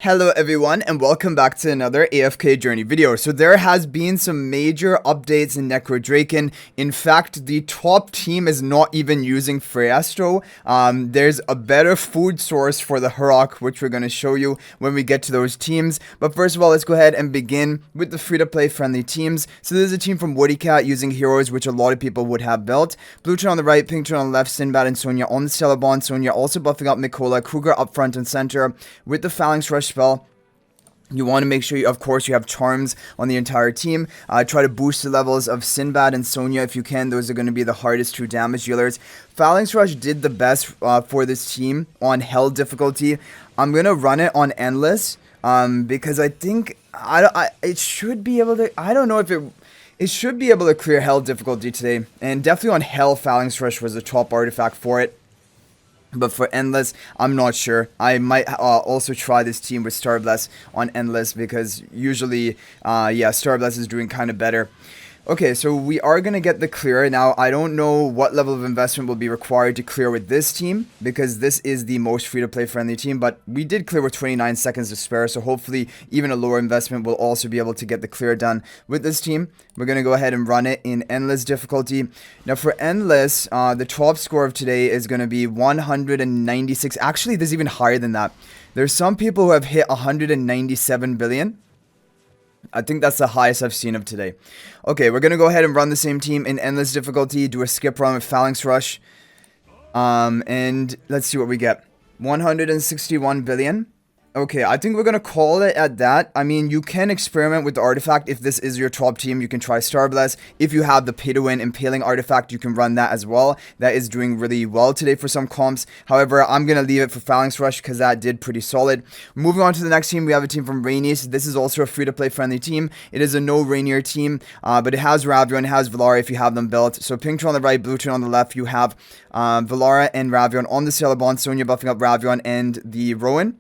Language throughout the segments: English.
Hello everyone and welcome back to another AFK journey video. So there has been some major updates in Necrodrakon. In fact, the top team is not even using Freastro. There's a better food source for the Harak, which we're going to show you when we get to those teams. But first of all, let's go ahead and begin with the free-to-play friendly teams. So there's a team from Woodycat using heroes, which a lot of people would have built. Blue turn on the right, pink turn on the left, Sinbad and Sonya on the Stellar Bond. Sonya also buffing up Mikola, Kruger up front and center with the Phalanx Rush spell. You want to make sure, of course, you have charms on the entire team. Try to boost the levels of Sinbad and Sonya if you can. Those are going to be the hardest two damage dealers. Phalanx Rush did the best for this team on Hell difficulty. I'm going to run it on Endless because I think it should be able to... I don't know if it should be able to clear Hell difficulty today. And definitely on Hell, Phalanx Rush was the top artifact for it. But for Endless, I'm not sure. I might also try this team with Starbless on Endless because usually, yeah, Starbless is doing kind of better. Okay, so we are going to get the clear. Now, I don't know what level of investment will be required to clear with this team because this is the most free-to-play friendly team, but we did clear with 29 seconds to spare, so hopefully even a lower investment will also be able to get the clear done with this team. We're going to go ahead and run it in Endless difficulty. Now, for Endless, the top score of today is going to be 196. Actually, there's even higher than that. There's some people who have hit 197 billion. I think that's the highest I've seen of today. Okay, we're going to go ahead and run the same team in Endless difficulty, do a skip run with Phalanx Rush. And let's see what we get. 161 billion. Okay, I think we're going to call it at that. I mean, you can experiment with the artifact. If this is your top team, you can try Starbless. If you have the pay-to-win Impaling artifact, you can run that as well. That is doing really well today for some comps. However, I'm going to leave it for Phalanx Rush because that did pretty solid. Moving on to the next team, we have a team from No-Rainier. This is also a free-to-play friendly team. It is a No-Rainier team, but it has Ravion, it has Valara if you have them built. So pink turn on the right, blue turn on the left, you have Valara and Ravion on the Stellar Bond. Sonya buffing up Ravion and the Rowan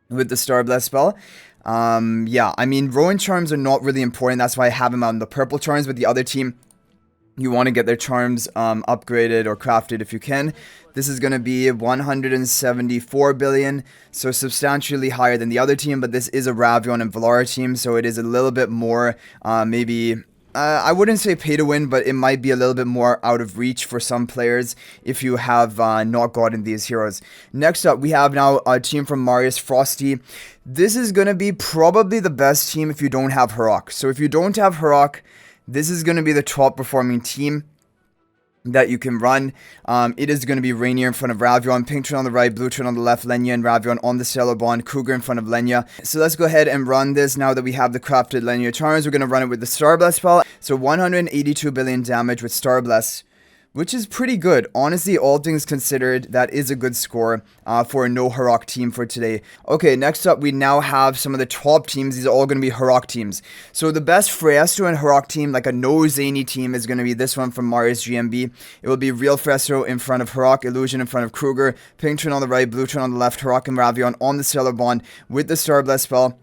with the Starbless spell. Yeah, I mean, Rowan charms are not really important. That's why I have him on the purple charms. With the other team, you want to get their charms upgraded or crafted if you can. This is going to be 174 billion, so substantially higher than the other team, but this is a Ravion and Valara team, so it is a little bit more, maybe... I wouldn't say pay to win, but it might be a little bit more out of reach for some players if you have not gotten these heroes. Next up, we have now a team from Marius Frosty. This is going to be probably the best team if you don't have Harak. So if you don't have Harak, this is going to be the top performing team that you can run. It is going to be Rainier in front of Ravion, pink turn on the right, blue turn on the left, Lenya and Ravion on the Stellar Bond, Kruger in front of Lenya. So let's go ahead and run this now that we have the crafted Lenya charms. We're going to run it with the Starbless spell. So 182 billion damage with Starbless, which is pretty good. Honestly, all things considered, that is a good score for a No-Harak team for today. Okay, next up, we now have some of the top teams. These are all going to be Harak teams. So the best Freastro and Harak team, like a No-Zanie team, is going to be this one from Marius GMB. It will be real Freastro in front of Harak, Illusion in front of Kruger, pink turn on the right, blue turn on the left, Harak and Ravion on the Stellar Bond with the Starbless spell.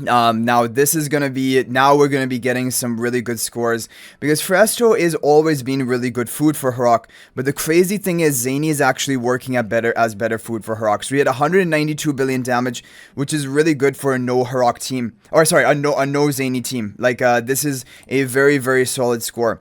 Now this is going to be, now we're going to be getting some really good scores because Freastro is always been really good food for Harak, but the crazy thing is Zanie is actually working at better food for Harak. So we had 192 billion damage, which is really good for a No-Harak team, or sorry, a No-Zanie team. Like, this is a very, very solid score.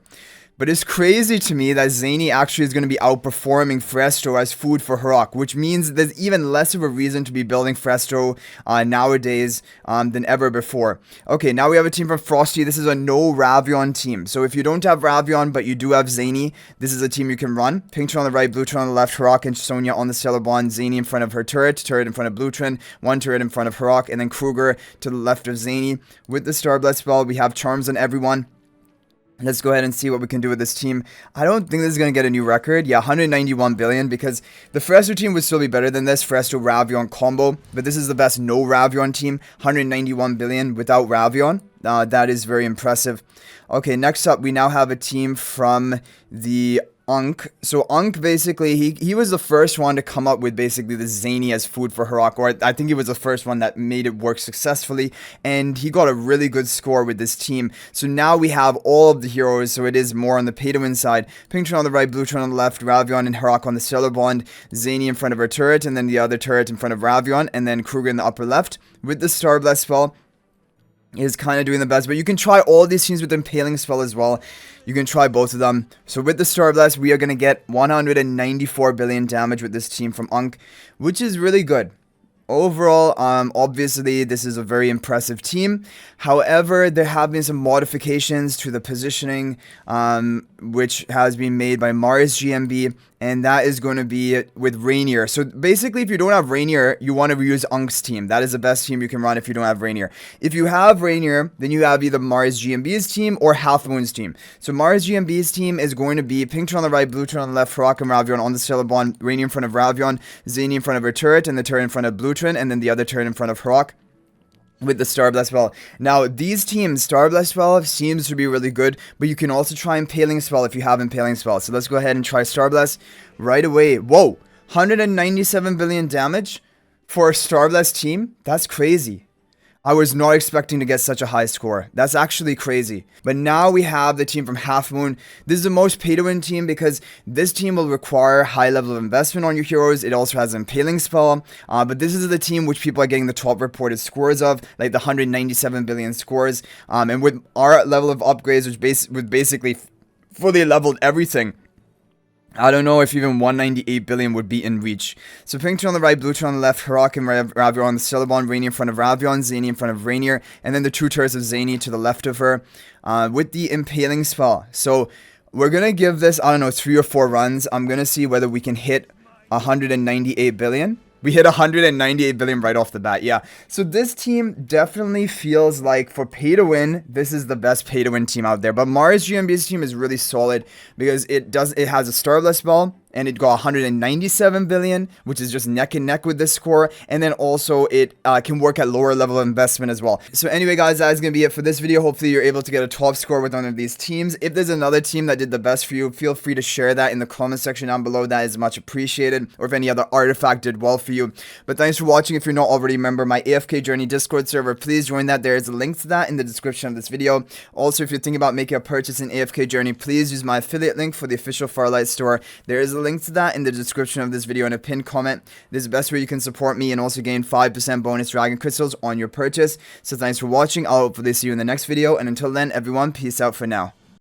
But it's crazy to me that Zanie actually is going to be outperforming Freastro as food for Harak, which means there's even less of a reason to be building Freastro nowadays than ever before. Okay, now we have a team from Frosty. This is a No-Ravion team. So if you don't have Ravion, but you do have Zanie, this is a team you can run. Pink turn on the right, blue turn on the left, Harak and Sonya on the Stellar Bond, Zanie in front of her turret in front of blue turn, one turret in front of Harak, and then Kruger to the left of Zanie. With the Starbless spell, we have charms on everyone. Let's go ahead and see what we can do with this team. I don't think this is going to get a new record. Yeah, 191 billion because the Freastro team would still be better than this. Freastro Ravion combo. But this is the best No-Ravion team. 191 billion without Ravion. That is very impressive. Okay, next up we now have a team from the Unk. So Unk basically, he was the first one to come up with basically the Zanie as food for Harak, or I think he was the first one that made it work successfully, and he got a really good score with this team. So now we have all of the heroes, so it is more on the pay-to-win side. Pinkton on the right, Bluetron on the left, Ravion and Harak on the stellar bond, Zanie in front of her turret, and then the other turret in front of Ravion, and then Kruger in the upper left. With the Star Blast spell, is kind of doing the best, but you can try all these teams with Impaling spell as well. You can try both of them. So with the Star Blast, we are going to get 194 billion damage with this team from Unk, which is really good. Overall, obviously, this is a very impressive team. However, there have been some modifications to the positioning, which has been made by Mars GMB, and that is going to be with Rainier. So basically, if you don't have Rainier, you want to use Unk's team. That is the best team you can run if you don't have Rainier. If you have Rainier, then you have either Mars GMB's team or Half Moon's team. So Mars GMB's team is going to be Pinkton on the right, Bluetron on the left, Harak and Ravion on the stellar bond, Rainier in front of Ravion, Zanie in front of her turret, and the turret in front of Bluetron, and then the other turret in front of Harak with the Star Blast spell. Now, these teams, Star Blast spell seems to be really good, but you can also try Impaling spell if you have Impaling spell. So let's go ahead and try Star Blast right away. Whoa, 197 billion damage for a Star Blast team? That's crazy. I was not expecting to get such a high score. That's actually crazy. But now we have the team from Half Moon. This is the most pay-to-win team because this team will require high level of investment on your heroes. It also has an Impaling spell. But this is the team which people are getting the top reported scores of, like the 197 billion scores. And with our level of upgrades, which basically fully leveled everything, I don't know if even 198 billion would be in reach. So Pinkton on the right, Bluetron on the left, Harak and Ravion on the stellar bond, Rainier in front of Ravion, Zanie in front of Rainier, and then the two turrets of Zanie to the left of her, with the Impaling spell. So we're gonna give this, I don't know, 3 or 4 runs. I'm gonna see whether we can hit 198 billion. We hit 198 billion right off the bat, yeah. So this team definitely feels like for pay to win, this is the best pay to win team out there. But Mars GMB's team is really solid because it has a Star Blast spell, and it got 197 billion, which is just neck and neck with this score. And then also it can work at lower level of investment as well. So anyway, guys, that is going to be it for this video. Hopefully you're able to get a top score with one of these teams. If there's another team that did the best for you, feel free to share that in the comment section down below. That is much appreciated. Or if any other artifact did well for you. But thanks for watching. If you're not already a member of my AFK Journey Discord server, please join that. There is a link to that in the description of this video. Also, if you're thinking about making a purchase in AFK Journey, please use my affiliate link for the official Farlight store. There is a link to that in the description of this video and a pinned comment. This is the best way you can support me and also gain 5% bonus dragon crystals on your purchase. So thanks for watching. I'll hopefully see you in the next video, and until then, everyone, peace out for now.